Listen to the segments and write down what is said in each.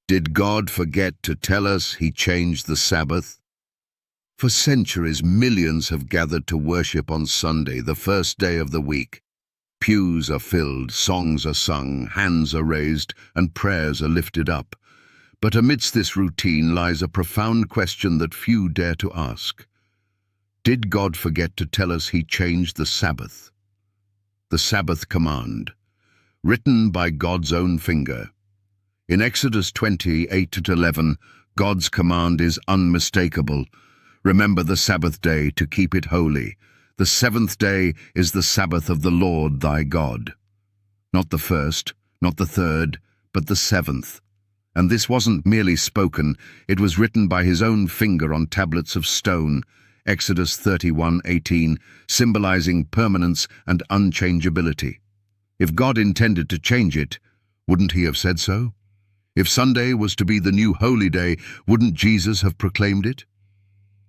Did God forget to tell us he changed the Sabbath? For centuries, millions have gathered to worship on Sunday, the first day of the week. Pews are filled, songs are sung, hands are raised, and prayers are lifted up. But amidst this routine lies a profound question that few dare to ask. Did God forget to tell us he changed the Sabbath? The Sabbath command, written by God's own finger. In Exodus 20:8-11, God's command is unmistakable. Remember the Sabbath day to keep it holy. The seventh day is the Sabbath of the Lord thy God. Not the first, not the third, but the seventh. And this wasn't merely spoken, it was written by his own finger on tablets of stone, Exodus 31:18, symbolizing permanence and unchangeability. If God intended to change it, wouldn't he have said so? If Sunday was to be the new holy day, wouldn't Jesus have proclaimed it?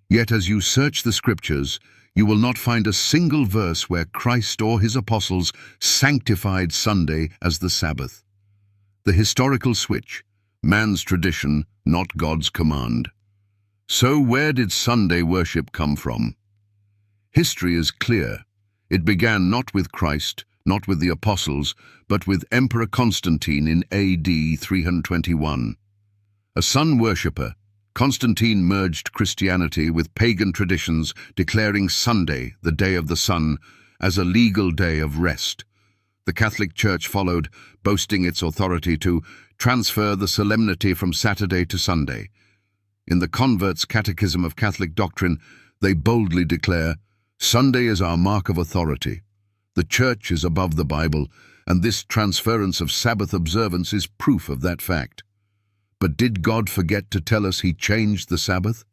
Yet as you search the scriptures, you will not find a single verse where Christ or his apostles sanctified Sunday as the Sabbath. The historical switch, man's tradition, not God's command. So where did Sunday worship come from? History is clear. It began not with Christ, not with the apostles, but with Emperor Constantine in AD 321. A sun worshipper, Constantine merged Christianity with pagan traditions, declaring Sunday, the day of the sun, as a legal day of rest. The Catholic Church followed, boasting its authority to transfer the solemnity from Saturday to Sunday. In the Converts' Catechism of Catholic Doctrine, they boldly declare, "Sunday is our mark of authority. The Church is above the Bible, and this transference of Sabbath observance is proof of that fact." But did God forget to tell us he changed the Sabbath?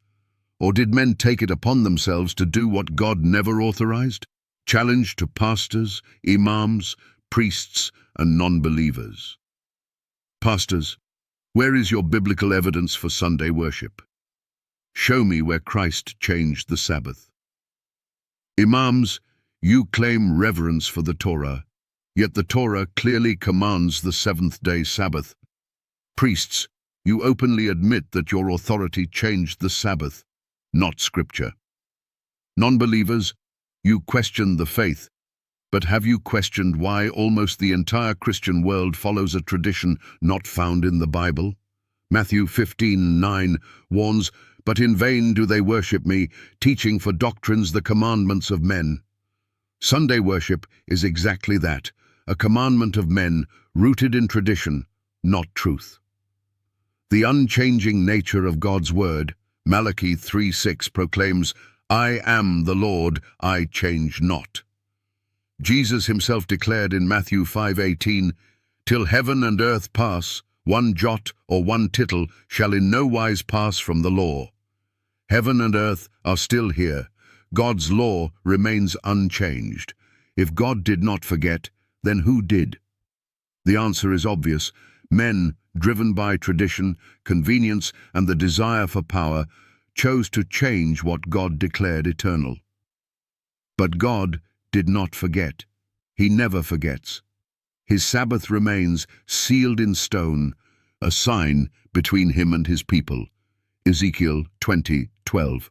Or did men take it upon themselves to do what God never authorized? Challenge to pastors, imams, priests, and non-believers. Pastors, where is your biblical evidence for Sunday worship? Show me where Christ changed the Sabbath. Imams, you claim reverence for the Torah, yet the Torah clearly commands the seventh-day Sabbath. Priests, you openly admit that your authority changed the Sabbath, not Scripture. Non-believers, you question the faith, but have you questioned why almost the entire Christian world follows a tradition not found in the Bible? Matthew 15:9 warns, "But in vain do they worship me, teaching for doctrines the commandments of men." Sunday worship is exactly that, a commandment of men rooted in tradition, not truth. The unchanging nature of God's word, Malachi 3:6 proclaims, "I am the Lord, I change not." Jesus himself declared in Matthew 5:18, "Till heaven and earth pass, one jot or one tittle shall in no wise pass from the law." Heaven and earth are still here. God's law remains unchanged. If God did not forget, then who did? The answer is obvious. Men, driven by tradition, convenience, and the desire for power, chose to change what God declared eternal. But God did not forget. He never forgets. His Sabbath remains sealed in stone, a sign between him and his people. Ezekiel 20:12.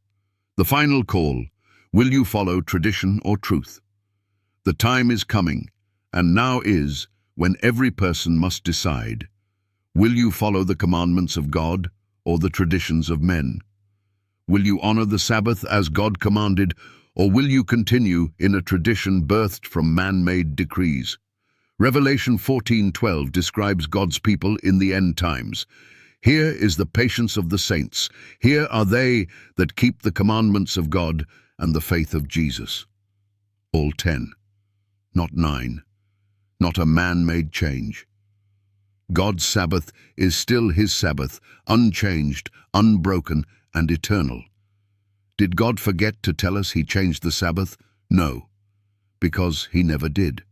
The final call, will you follow tradition or truth? The time is coming, and now is, when every person must decide. Will you follow the commandments of God or the traditions of men? Will you honor the Sabbath as God commanded, or will you continue in a tradition birthed from man-made decrees? Revelation 14:12 describes God's people in the end times. Here is the patience of the saints. Here are they that keep the commandments of God and the faith of Jesus. All 10, not 9, not a man-made change. God's Sabbath is still his Sabbath, unchanged, unbroken, and eternal. Did God forget to tell us he changed the Sabbath? No, because he never did.